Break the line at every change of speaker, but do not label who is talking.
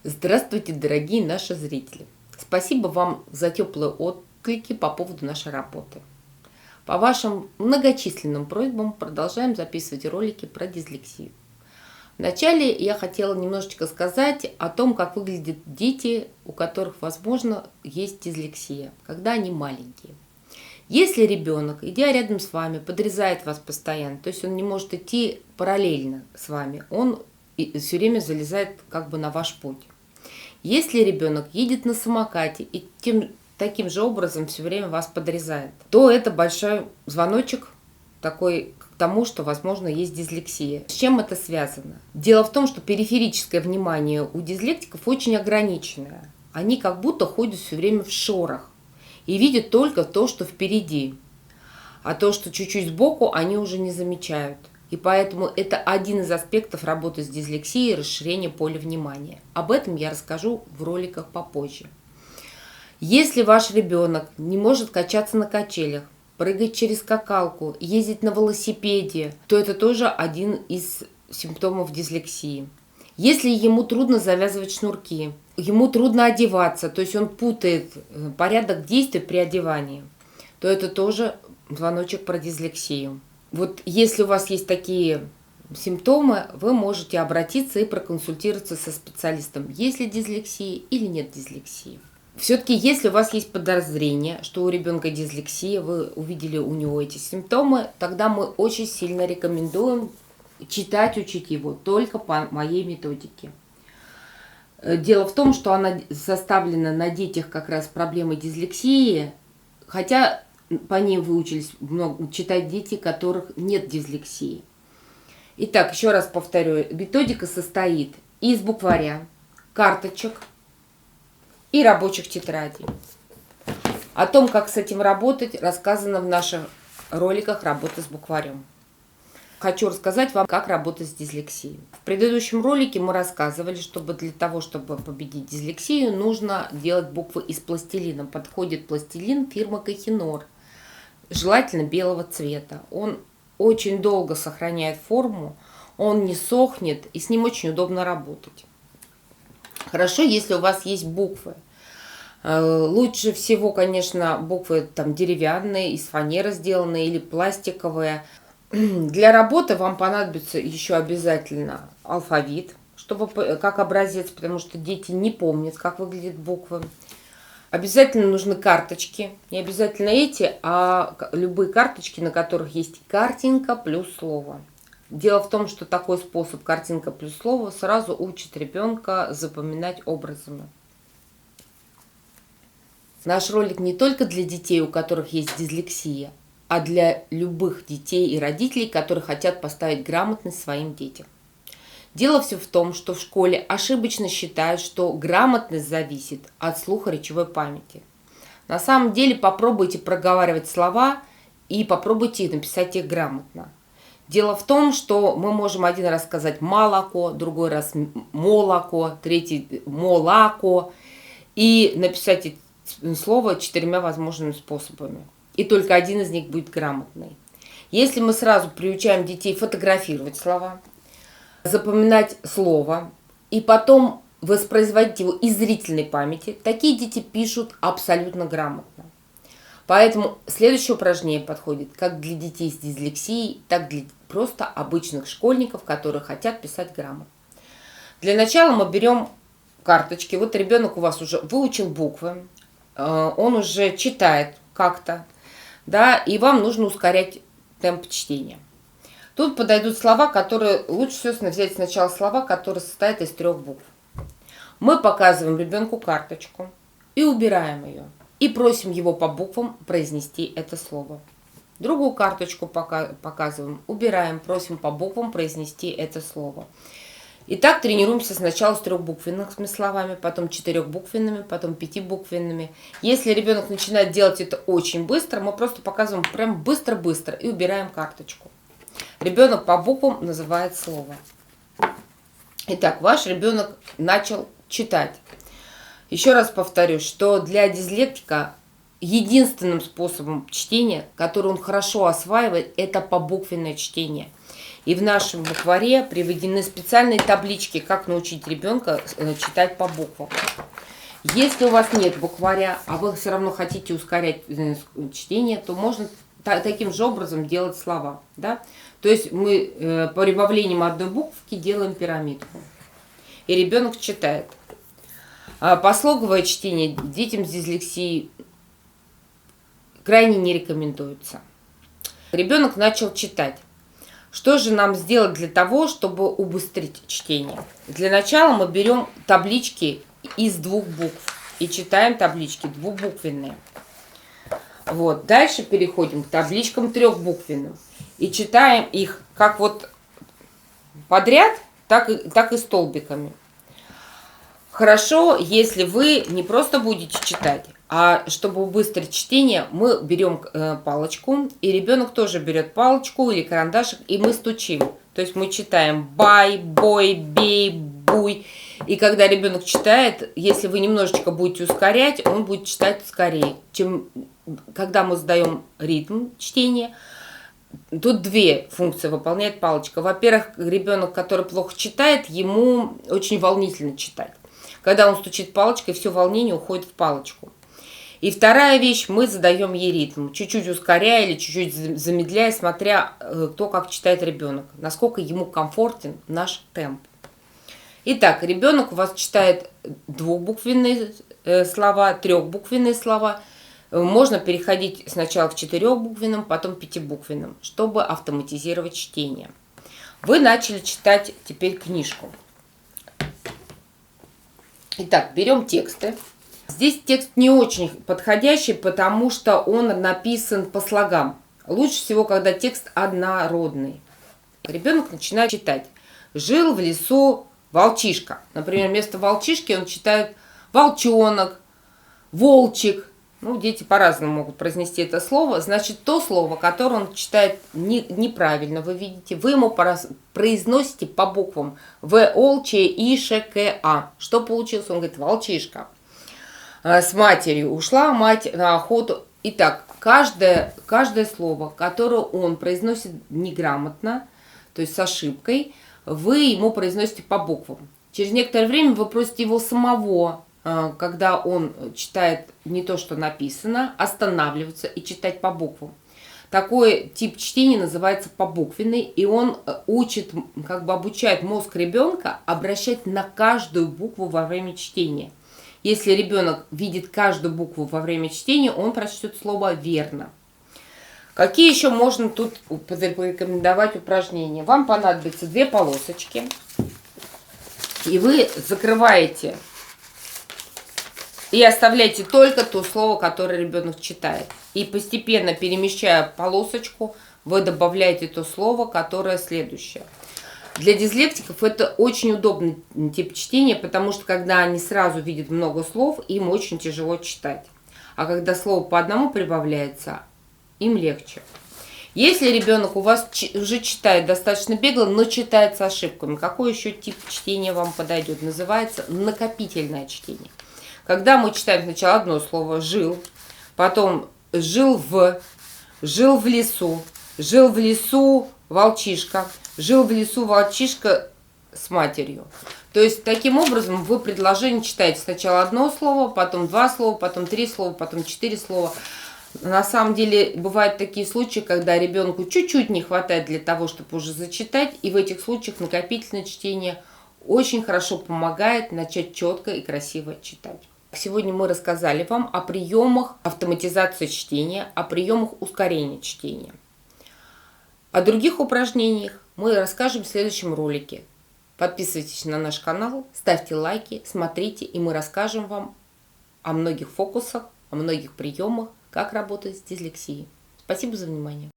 Здравствуйте, дорогие наши зрители! Спасибо вам за теплые отклики по поводу нашей работы. По вашим многочисленным просьбам продолжаем записывать ролики про дислексию. Вначале я хотела немножечко сказать о том, как выглядят дети, у которых, возможно, есть дислексия, когда они маленькие. Если ребенок, идя рядом с вами, подрезает вас постоянно, то есть он не может идти параллельно с вами, он все время залезает как бы на ваш путь. Если ребенок едет на самокате и таким же образом все время вас подрезает, то это большой звоночек такой к тому, что, возможно, есть дислексия. С чем это связано? Дело в том, что периферическое внимание у дислектиков очень ограниченное. Они как будто ходят все время в шорах и видят только то, что впереди. А то, что чуть-чуть сбоку, они уже не замечают. И поэтому это один из аспектов работы с дислексией – расширение поля внимания. Об этом я расскажу в роликах попозже. Если ваш ребенок не может качаться на качелях, прыгать через скакалку, ездить на велосипеде, то это тоже один из симптомов дислексии. Если ему трудно завязывать шнурки, ему трудно одеваться, то есть он путает порядок действий при одевании, то это тоже звоночек про дислексию. Вот если у вас есть такие симптомы, вы можете обратиться и проконсультироваться со специалистом, есть ли дислексия или нет дислексии. Все-таки, если у вас есть подозрение, что у ребенка дислексия, вы увидели у него эти симптомы, тогда мы очень сильно рекомендуем учить его только по моей методике. Дело в том, что она составлена на детях как раз с проблемой дислексии, хотя по ней выучились читать дети, у которых нет дислексии. Итак, еще раз повторю, методика состоит из букваря, карточек и рабочих тетрадей. О том, как с этим работать, рассказано в наших роликах «Работа с букварем». Хочу рассказать вам, как работать с дислексией. В предыдущем ролике мы рассказывали, чтобы для того, чтобы победить дислексию, нужно делать буквы из пластилина. Подходит пластилин фирмы Кохинор, желательно белого цвета. Он очень долго сохраняет форму, он не сохнет, и с ним очень удобно работать. Хорошо, если у вас есть буквы. Лучше всего, конечно, буквы там деревянные, из фанеры сделанные или пластиковые. Для работы вам понадобится еще обязательно алфавит, чтобы как образец, потому что дети не помнят, как выглядят буквы. Обязательно нужны карточки. Не обязательно эти, а любые карточки, на которых есть картинка плюс слово. Дело в том, что такой способ картинка плюс слово сразу учит ребенка запоминать образами. Наш ролик не только для детей, у которых есть дислексия, а для любых детей и родителей, которые хотят поставить грамотность своим детям. Дело все в том, что в школе ошибочно считают, что грамотность зависит от слухо-речевой памяти. На самом деле попробуйте проговаривать слова и попробуйте написать их грамотно. Дело в том, что мы можем один раз сказать «молоко», другой раз «молоко», третий «молако» и написать слово 4 возможными способами. И только один из них будет грамотный. Если мы сразу приучаем детей фотографировать слова, запоминать слово и потом воспроизводить его из зрительной памяти, такие дети пишут абсолютно грамотно. Поэтому следующее упражнение подходит как для детей с дислексией, так и для просто обычных школьников, которые хотят писать грамотно. Для начала мы берем карточки. Вот ребенок у вас уже выучил буквы, он уже читает как-то, да, и вам нужно ускорять темп чтения. Тут подойдут слова, которые лучше всего взять сначала слова, которые состоят из 3 букв. Мы показываем ребенку карточку и убираем ее. И просим его по буквам произнести это слово. Другую карточку показываем, убираем, просим по буквам произнести это слово. И так тренируемся сначала с 3-буквенными словами, потом 4-буквенными, потом 5-буквенными. Если ребенок начинает делать это очень быстро, мы просто показываем прям быстро-быстро и убираем карточку. Ребенок по буквам называет слово. Итак, ваш ребенок начал читать. Еще раз повторю, что для дислектика единственным способом чтения, который он хорошо осваивает, это побуквенное чтение. И в нашем букваре приведены специальные таблички, как научить ребенка читать по буквам. Если у вас нет букваря, а вы все равно хотите ускорять чтение, то можно таким же образом делать слова. Да? То есть мы по прибавлением одной буквки делаем пирамидку. И ребенок читает. Послоговое чтение детям с дислексией крайне не рекомендуется. Ребенок начал читать. Что же нам сделать для того, чтобы убыстрить чтение? Для начала мы берем таблички из 2 букв и читаем таблички двухбуквенные. Вот. Дальше переходим к табличкам 3-буквенным и читаем их как вот подряд, так и столбиками. Хорошо, если вы не просто будете читать, а чтобы убыстрить чтение, мы берем палочку, и ребенок тоже берет палочку или карандашик, и мы стучим. То есть мы читаем бай, бой, бей, буй. И когда ребенок читает, если вы немножечко будете ускорять, он будет читать скорее, чем когда мы задаем ритм чтения. Тут 2 функции выполняет палочка. Во-первых, ребенок, который плохо читает, ему очень волнительно читать. Когда он стучит палочкой, все волнение уходит в палочку. И вторая вещь, мы задаем ей ритм, чуть-чуть ускоряя или чуть-чуть замедляя, смотря то, как читает ребенок, насколько ему комфортен наш темп. Итак, ребенок у вас читает 2-буквенные слова, 3-буквенные слова. Можно переходить сначала к 4-буквенным, потом 5-буквенным, чтобы автоматизировать чтение. Вы начали читать теперь книжку. Итак, берем тексты. Здесь текст не очень подходящий, потому что он написан по слогам. Лучше всего, когда текст однородный. Ребенок начинает читать. Жил в лесу волчишка. Например, вместо волчишки он читает волчонок, волчик. Ну, дети по-разному могут произнести это слово. Значит, то слово, которое он читает неправильно, вы видите, вы ему произносите по буквам В, Ол, Ч, И, Ш, К, А. Что получилось? Он говорит, волчишка. С матерью ушла мать на охоту. Итак, каждое слово, которое он произносит неграмотно, то есть с ошибкой, вы ему произносите по буквам. Через некоторое время вы просите его самого, когда он читает не то, что написано, останавливаться и читать по буквам. Такой тип чтения называется побуквенный, и он учит, как бы обучает мозг ребенка обращать на каждую букву во время чтения. Если ребенок видит каждую букву во время чтения, он прочтет слово верно. Какие еще можно тут порекомендовать упражнения? Вам понадобится 2 полосочки, и вы закрываете и оставляйте только то слово, которое ребенок читает. И постепенно, перемещая полосочку, вы добавляете то слово, которое следующее. Для дислектиков это очень удобный тип чтения, потому что когда они сразу видят много слов, им очень тяжело читать. А когда слово по одному прибавляется, им легче. Если ребенок у вас уже читает достаточно бегло, но читает с ошибками, какой еще тип чтения вам подойдет? Называется накопительное чтение. Когда мы читаем сначала одно слово «жил», потом жил в лесу волчишка, жил в лесу волчишка с матерью. То есть, таким образом, вы предложение читаете сначала одно слово, потом 2 слова, потом 3 слова, потом 4 слова. На самом деле, бывают такие случаи, когда ребенку чуть-чуть не хватает для того, чтобы уже зачитать, и в этих случаях накопительное чтение очень хорошо помогает начать четко и красиво читать. Сегодня мы рассказали вам о приемах автоматизации чтения, о приемах ускорения чтения. О других упражнениях мы расскажем в следующем ролике. Подписывайтесь на наш канал, ставьте лайки, смотрите, и мы расскажем вам о многих фокусах, о многих приемах, как работать с дислексией. Спасибо за внимание.